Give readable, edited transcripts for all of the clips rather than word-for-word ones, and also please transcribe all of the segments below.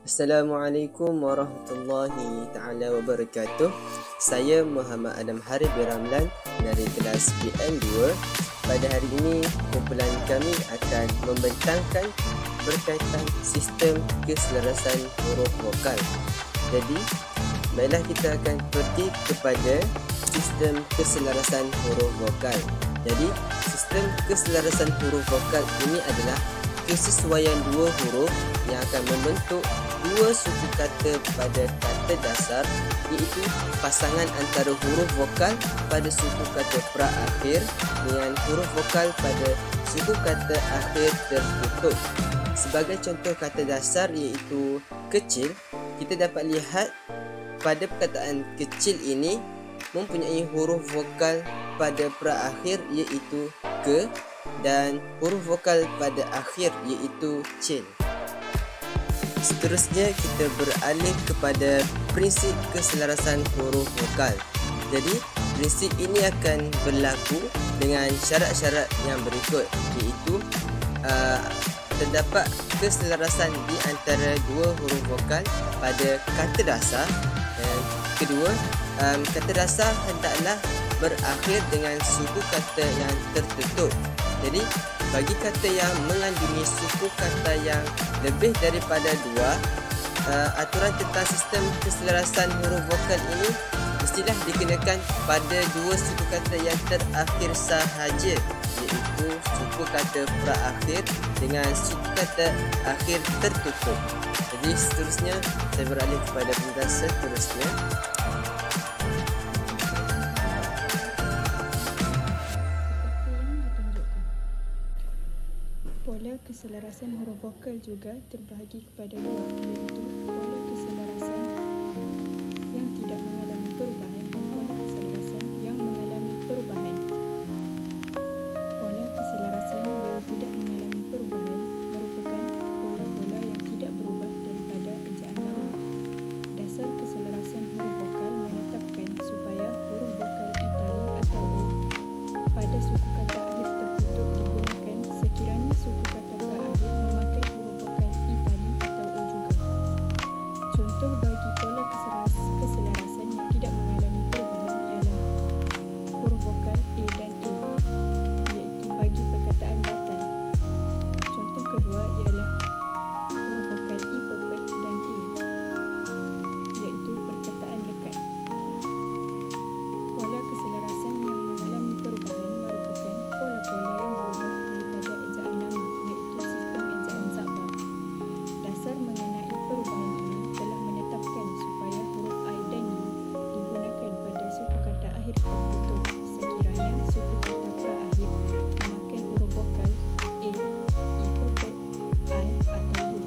Assalamualaikum warahmatullahi ta'ala wabarakatuh. Saya Muhammad Adam Harith bin Ramlan dari kelas BN2. Pada hari ini, kumpulan kami akan membentangkan berkaitan sistem keselarasan huruf vokal. Jadi, baiklah kita akan pergi kepada sistem keselarasan huruf vokal. Jadi, sistem keselarasan huruf vokal ini adalah kesesuaian dua huruf yang akan membentuk dua suku kata pada kata dasar, iaitu pasangan antara huruf vokal pada suku kata pra-akhir dengan huruf vokal pada suku kata akhir tertutup. Sebagai contoh kata dasar iaitu kecil, kita dapat lihat pada perkataan kecil ini mempunyai huruf vokal pada pra-akhir iaitu ke dan huruf vokal pada akhir iaitu cil. Seterusnya kita beralih kepada prinsip keselarasan huruf vokal. Jadi prinsip ini akan berlaku dengan syarat-syarat yang berikut, iaitu terdapat keselarasan di antara dua huruf vokal pada kata dasar, dan kedua, kata dasar hendaklah berakhir dengan suku kata yang tertutup. Jadi, bagi kata yang mengandungi suku kata yang lebih daripada dua, aturan tentang sistem keselarasan huruf vokal ini mestilah dikenakan pada dua suku kata yang terakhir sahaja, iaitu suku kata pra-akhir dengan suku kata akhir tertutup. Jadi, seterusnya saya beralih kepada penjelasan seterusnya. Pola keselarasan huruf vokal juga terbahagi kepada dua, iaitu pola keselarasan yang tidak mengalami perubahan dan pola keselarasan yang mengalami perubahan. Pola keselarasan yang tidak mengalami perubahan merupakan pola-pola yang tidak berubah daripada ejaan lama. Dasar keselarasan huruf vokal menetapkan supaya huruf vokal Itali atau O pada suku kata akhir tertutup digunakan sekiranya suku kata pra-akhir memakai huruf vokal Itali atau O juga. Contoh bagi pola keselarasan yang tidak mengalami perubahan ialah huruf vokal A dan E, iaitu bagi perkataan datar. Contoh kedua ialah huruf vokal I perfect dan E, iaitu perkataan lekat. Pola keselarasan yang mengalami perubahan merupakan pola-pola yang berubah daripada ejaan lama, iaitu sistem ejaan Zabbar. Dasar mengenai perubahan ini telah menetapkan supaya huruf I dan U digunakan pada suku kata akhir tertutup sekiranya suku kata pra-akhir memakai huruf vokal A, I perfect, I atau U.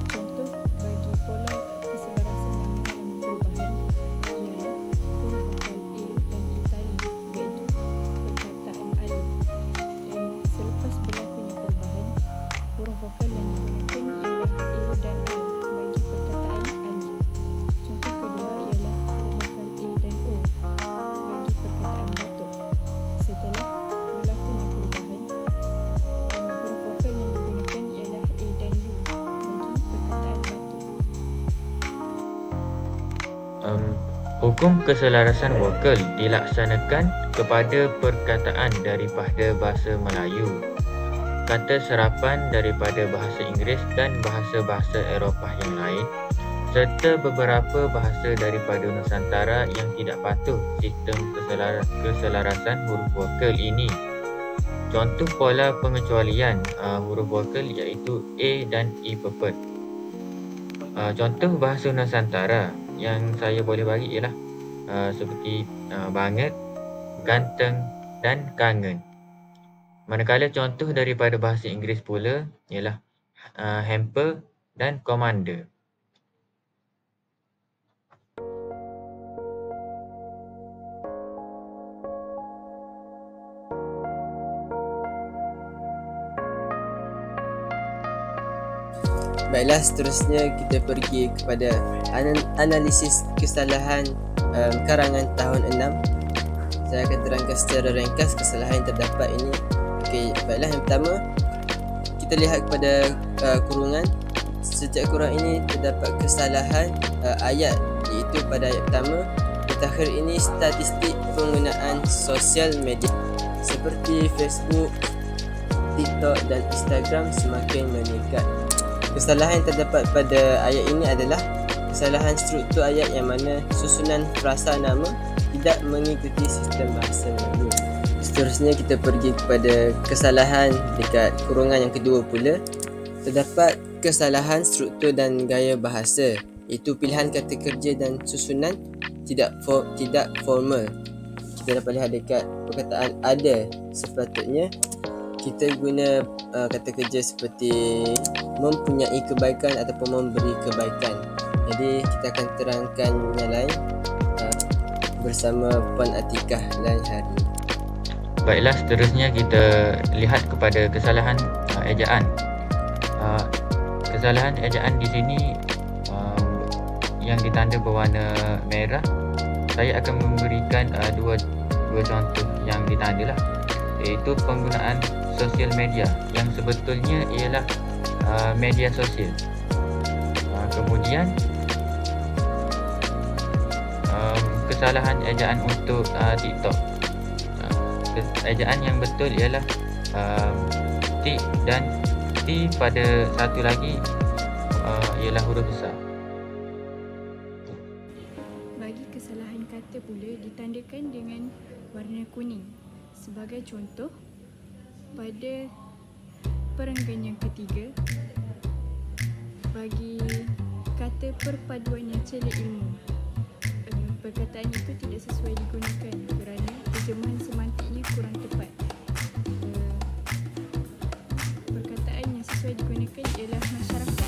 Contoh bagi pola keselarasan yang mengalami perubahan ialah huruf vokal A dan Itali, iaitu perkataan alif. Dan selepas berlakunya perubahan, huruf vokal yang digunakan ialah A dan I bagi perkataan alif. Contoh kedua ialah huruf vokal A dan O bagi perkataan batuk. Setelah berlakunya perubahan, huruf vokal yang digunakan ialah A dan U bagi perkataan batuk. Hukum keselarasan vokal dilaksanakan kepada perkataan daripada bahasa Melayu, kata serapan daripada bahasa Inggeris dan bahasa-bahasa Eropah yang lain, serta beberapa bahasa daripada Nusantara yang tidak patuh sistem keselarasan huruf vokal ini. Contoh pola pengecualian huruf vokal iaitu A dan I perfect. Contoh bahasa Nusantara yang saya boleh bagi ialah seperti banget, ganteng dan kangen. Manakala contoh daripada bahasa Inggeris pula ialah hamper dan commander. Baiklah, seterusnya kita pergi kepada analisis kesalahan karangan tahun 6. Saya akan terangkan secara ringkas kesalahan yang terdapat ini. Okey, baiklah, yang pertama kita lihat kepada kurungan cek kurang ini terdapat kesalahan ayat, iaitu pada ayat pertama. Ditakhir ini statistik penggunaan sosial media seperti Facebook, TikTok dan Instagram semakin meningkat. Kesalahan yang terdapat pada ayat ini adalah kesalahan struktur ayat yang mana susunan frasa nama tidak mengikuti sistem bahasa Melayu. Seterusnya kita pergi kepada kesalahan dekat kurungan yang kedua pula. Terdapat kesalahan struktur dan gaya bahasa, iaitu pilihan kata kerja dan susunan tidak formal. Kita dapat lihat dekat perkataan ada, sepatutnya kita guna kata kerja seperti mempunyai kebaikan ataupun memberi kebaikan. Jadi kita akan terangkan yang lain bersama Puan Atikah lain hari. Baiklah, seterusnya kita lihat kepada kesalahan ejaan. Kesalahan ejaan di sini yang ditanda berwarna merah. Saya akan memberikan dua contoh yang ditanda lah, iaitu penggunaan sosial media yang sebetulnya ialah media sosial. Kemudian kesalahan ejaan untuk TikTok. Ejaan yang betul ialah T dan T pada satu lagi ialah huruf besar. Bagi kesalahan kata pula ditandakan dengan warna kuning. Sebagai contoh, pada perenggan yang ketiga, bagi kata perpaduan yang celik ilmu, perkataan itu tidak sesuai digunakan kerana terjemahan semantiknya kurang tepat. Perkataan yang sesuai digunakan ialah masyarakat